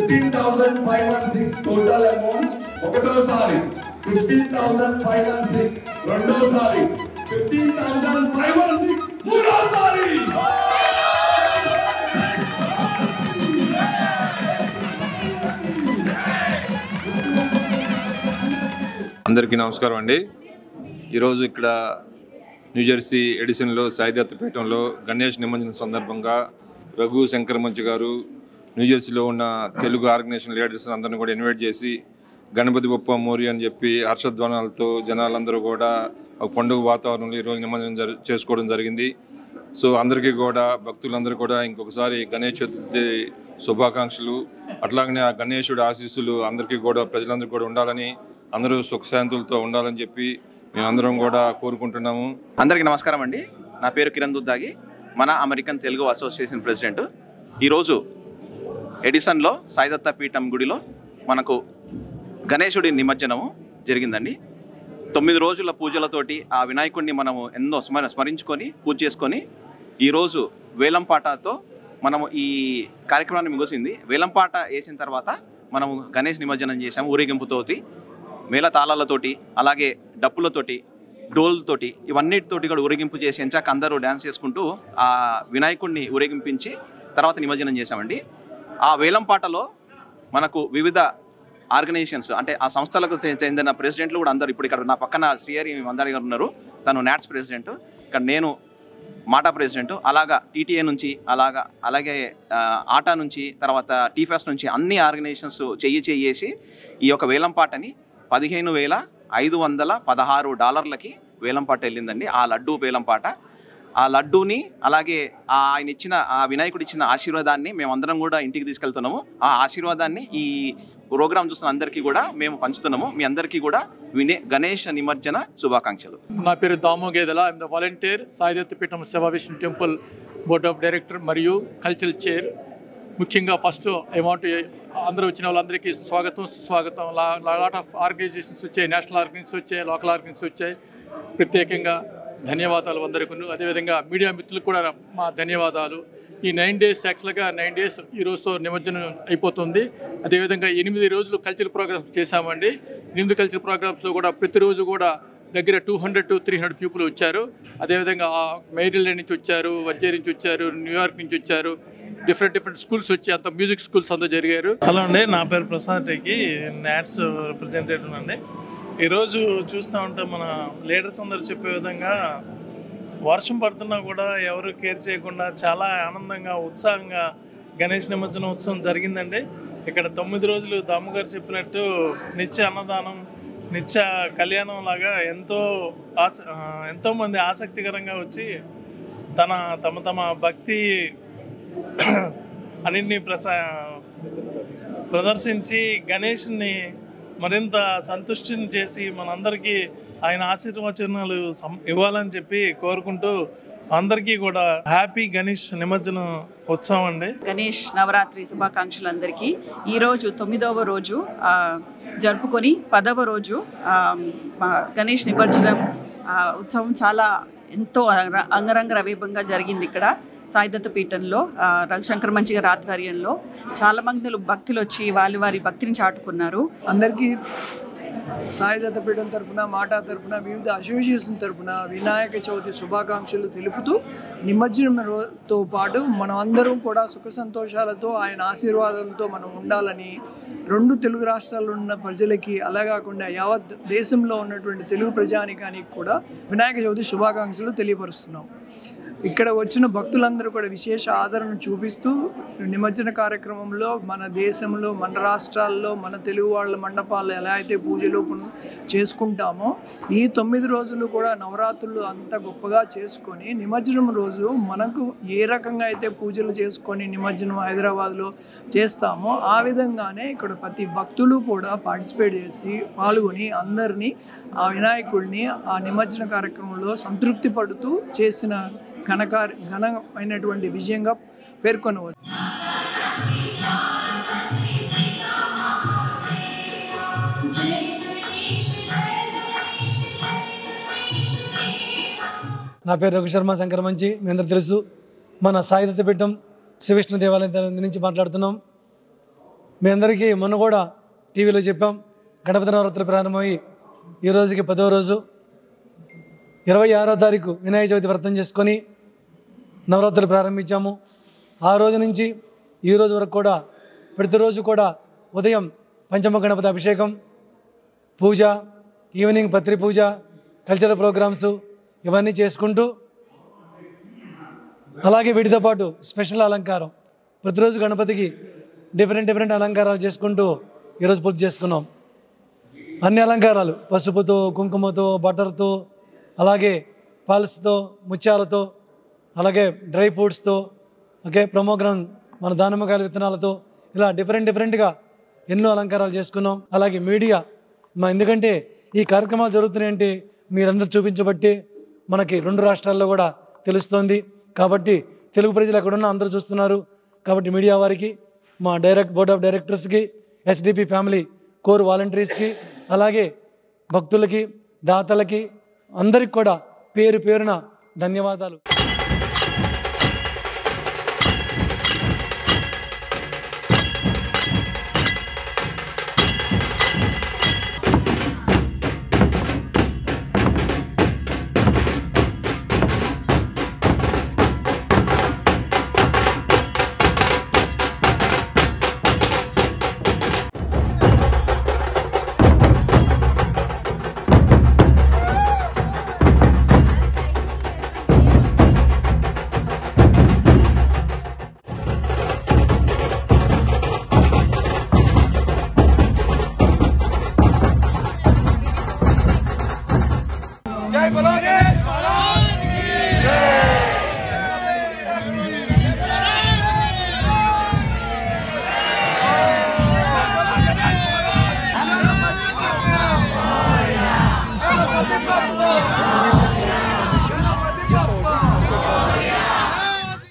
15,516 total amount. ఒకటోసారి 15,516 రెండోసారి 15,516 మూడోసారి. అందరికీ నమస్కారం అండి. ఈరోజు ఇక్కడ న్యూజెర్సీ ఎడిసన్లో సాయిదత్తపీఠంలో గణేష్ నిమజ్జనం సందర్భంగా రఘు శంకర్ మంచి గారు న్యూజెర్సీలో ఉన్న తెలుగు ఆర్గనైజేషన్ లీడర్స్ అందరిని కూడా ఇన్వైట్ చేసి గణపతి బొప్ప మోరి అని చెప్పి హర్షధ్వానాలతో జనాలందరూ కూడా ఒక పండుగ వాతావరణంలో ఈరోజు నిమజ్జనం చేసుకోవడం జరిగింది. సో అందరికీ కూడా భక్తులందరూ కూడా ఇంకొకసారి గణేష్ చతుర్థి శుభాకాంక్షలు. అట్లాగనే ఆ గణేశుడి ఆశీస్సులు అందరికీ కూడా ప్రజలందరికీ కూడా ఉండాలని, అందరూ సుఖశాంతులతో ఉండాలని చెప్పి మేమందరం కూడా కోరుకుంటున్నాము. అందరికీ నమస్కారం అండి. నా పేరు కిరణ్ దుద్దాగి, మన అమెరికన్ తెలుగు అసోసియేషన్ ప్రెసిడెంట్. ఈరోజు ఎడిసన్లో సాయిదత్తపీఠం గుడిలో మనకు గణేశుడి నిమజ్జనము జరిగిందండి. 9 రోజుల పూజలతోటి ఆ వినాయకుడిని మనము ఎన్నో స్మరించుకొని పూజ చేసుకొని ఈరోజు వేలంపాటతో మనము ఈ కార్యక్రమాన్ని ముగిసింది. వేలంపాట వేసిన తర్వాత మనము గణేష్ నిమజ్జనం చేసాము. ఊరేగింపుతోటి, మేళతాళాలతోటి, అలాగే డప్పులతోటి, డోల్తోటి, ఇవన్నిటితోటి కూడా ఊరేగింపు చేసి ఎంచాక అందరూ డ్యాన్స్ చేసుకుంటూ ఆ వినాయకుడిని ఊరేగింపించి తర్వాత నిమజ్జనం చేసామండి. ఆ వేలంపాటలో మనకు వివిధ ఆర్గనైజేషన్స్ అంటే ఆ సంస్థలకు చెందిన ప్రెసిడెంట్లు కూడా అందరూ, ఇప్పుడు ఇక్కడ నా పక్కన శ్రీహరి మందారి గారు ఉన్నారు, తను నాట్స్ ప్రెసిడెంట్, ఇక్కడ నేను మాటా ప్రెసిడెంట్, అలాగా టీటీఏ నుంచి, అలాగే ఆటా నుంచి, తర్వాత టీఫాస్ నుంచి అన్ని ఆర్గనైజేషన్స్ చేసి ఈ యొక్క వేలంపాటని $15,516 వేలంపాట వెళ్ళిందండి. ఆ లడ్డూ వేలంపాట. ఆ లడ్డూని అలాగే ఆయన ఇచ్చిన ఆ వినాయకుడు ఇచ్చిన ఆశీర్వాదాన్ని మేమందరం కూడా ఇంటికి తీసుకెళ్తున్నాము. ఆ ఆశీర్వాదాన్ని ఈ ప్రోగ్రామ్ చూస్తున్న అందరికీ కూడా మేము పంచుతున్నాము. మీ అందరికీ కూడా గణేష్ నిమజ్జన శుభాకాంక్షలు. నా పేరు దామోగేదల. ఐఎమ్ ద వాలంటీర్, సాయిదత్తపీఠం సేవా Vishnu temple board of director మరియు కల్చరల్ చైర్. ముఖ్యంగా ఫస్ట్ అందరూ వచ్చిన వాళ్ళందరికీ స్వాగతం, సుస్వాగతం. లాట్ ఆఫ్ ఆర్గనైజేషన్స్ వచ్చాయి, నేషనల్ ఆర్గనైజేషన్స్ వచ్చాయి, లోకల్ ఆర్గనైజేషన్స్ వచ్చాయి. ప్రత్యేకంగా ధన్యవాదాలు అందరికీ. అదేవిధంగా మీడియా మిత్రులకు కూడా మా ధన్యవాదాలు. ఈ 9 days యాక్చువల్గా 9 days ఈ రోజుతో నిమజ్జనం అయిపోతుంది. అదేవిధంగా 8 రోజులు కల్చరల్ ప్రోగ్రామ్స్ చేశామండి. 8 కల్చరల్ ప్రోగ్రామ్స్లో కూడా ప్రతిరోజు కూడా దగ్గర 200 to 300 పీపుల్ వచ్చారు. అదేవిధంగా మేరీల్యాండ్ నుంచి వచ్చారు, వర్జీనియా నుంచి వచ్చారు, న్యూయార్క్ నుంచి వచ్చారు, డిఫరెంట్ స్కూల్స్ వచ్చి అంత మ్యూజిక్ స్కూల్స్ అంతా జరిగారు. హలో అండి, నా పేరు ప్రసాద్ రెడ్డి, నాట్స్ రిప్రజెంటేటివ్ అండి. ఈరోజు చూస్తూ ఉంటే మన లీడర్స్ అందరూ చెప్పే విధంగా వర్షం పడుతున్నా కూడా ఎవరు కేర్ చేయకుండా చాలా ఆనందంగా, ఉత్సాహంగా గణేష్ నిమజ్జన ఉత్సవం జరిగిందండి. ఇక్కడ 9 రోజులు దాముగారు చెప్పినట్టు నిత్య అన్నదానం, నిత్య కళ్యాణం లాగా ఎంతోమంది ఆసక్తికరంగా వచ్చి తమ భక్తి అన్నింటినీ ప్రదర్శించి గణేష్ని మరింత సంతుష్టిని చేసి మనందరికీ ఆయన ఆశీర్వచనాలు ఇవ్వాలని చెప్పి కోరుకుంటూ అందరికీ కూడా హ్యాపీ గణేష్ నిమజ్జన ఉత్సవం అండి. గణేష్ నవరాత్రి శుభాకాంక్షలు అందరికీ. ఈరోజు 9వ రోజు జరుపుకొని 10వ రోజు గణేష్ నిమజ్జనం ఉత్సవం చాలా ఎంతో అంగరంగ వైభవంగా జరిగింది. ఇక్కడ సాయిదత్తపీఠంలో రవిశంకర్ మంచి గారి ఆధ్వర్యంలో చాలా మంది భక్తులు వచ్చి వారి భక్తిని చాటుకున్నారు. అందరికీ సాయిదత్తపీఠం తరఫున, మాటా తరఫున, వివిధ అసోసియేషన్ తరఫున వినాయక చవితి శుభాకాంక్షలు తెలుపుతూ నిమజ్జనంతో పాటు మనం అందరం కూడా సుఖ సంతోషాలతో ఆయన ఆశీర్వాదంతో మనం ఉండాలని 2 తెలుగు రాష్ట్రాల్లో ఉన్న ప్రజలకి, అలా కాకుండా యావత్ దేశంలో ఉన్నటువంటి తెలుగు ప్రజానికానికి కూడా వినాయక చవితి శుభాకాంక్షలు తెలియపరుస్తున్నాం. ఇక్కడ వచ్చిన భక్తులందరూ కూడా విశేష ఆదరణ చూపిస్తూ నిమజ్జన కార్యక్రమంలో మన దేశంలో, మన రాష్ట్రాల్లో, మన తెలుగు వాళ్ళ మండపాల్లో ఎలా అయితే పూజలు చేసుకుంటామో ఈ 9 రోజులు కూడా నవరాత్రులు అంత గొప్పగా చేసుకొని నిమజ్జనం రోజు మనకు ఏ రకంగా అయితే పూజలు చేసుకొని నిమజ్జనం హైదరాబాద్లో చేస్తామో ఆ విధంగానే ఇక్కడ ప్రతి భక్తులు కూడా పార్టిసిపేట్ చేసి పాల్గొని అందరినీ ఆ వినాయకుడిని ఆ నిమజ్జన కార్యక్రమంలో సంతృప్తి పడుతూ చేసిన ఘనమైనటువంటి విజయంగా పేర్కొనవచ్చు. నా పేరు రఘు శర్మ శంకర్ మంచి. మీ అందరూ తెలుసు, మన సాయిదత్తపీఠం శ్రీ విష్ణు దేవాలయం నుంచి మాట్లాడుతున్నాం. మీ అందరికీ మొన్న కూడా టీవీలో చెప్పాం, గణపతి నవరాత్రులు ప్రారంభమై ఈ రోజుకి 10వ రోజు. 26వ తారీఖు వినాయక చవితి వ్రతం చేసుకొని నవరాత్రులు ప్రారంభించాము. ఆ రోజు నుంచి ఈ రోజు వరకు కూడా ప్రతిరోజు కూడా ఉదయం పంచమ గణపతి అభిషేకం, పూజ, ఈవినింగ్ పత్రి పూజ, కల్చరల్ ప్రోగ్రామ్స్ ఇవన్నీ చేసుకుంటూ, అలాగే వీటితో పాటు స్పెషల్ అలంకారం, ప్రతిరోజు గణపతికి డిఫరెంట్ అలంకారాలు చేసుకుంటూ ఈరోజు పూర్తి చేసుకున్నాం. అన్ని అలంకారాలు పసుపుతో, కుంకుమతో, బటర్తో, అలాగే పల్స్తో, ముత్యాలతో, అలాగే డ్రై ఫ్రూట్స్తో, ఓకే ప్రమోగ్రాన్ మన దానిమ్మకాయల విత్తనాలతో, ఇలా డిఫరెంట్గా ఎన్నో అలంకారాలు చేసుకున్నాం. అలాగే మీడియా ఎందుకంటే ఈ కార్యక్రమాలు జరుగుతున్నాయంటే మీరందరూ చూపించబట్టి మనకి 2 రాష్ట్రాల్లో కూడా తెలుస్తోంది. కాబట్టి తెలుగు ప్రజలు ఎక్కడున్నా అందరూ చూస్తున్నారు. కాబట్టి మీడియా వారికి, మా బోర్డ్ ఆఫ్ డైరెక్టర్స్కి, HDP ఫ్యామిలీ కోర్ వాలంటీర్స్కి, అలాగే భక్తులకి, దాతలకి అందరికి కూడా పేరున ధన్యవాదాలు. जय बोलो गणेश महाराज की जय।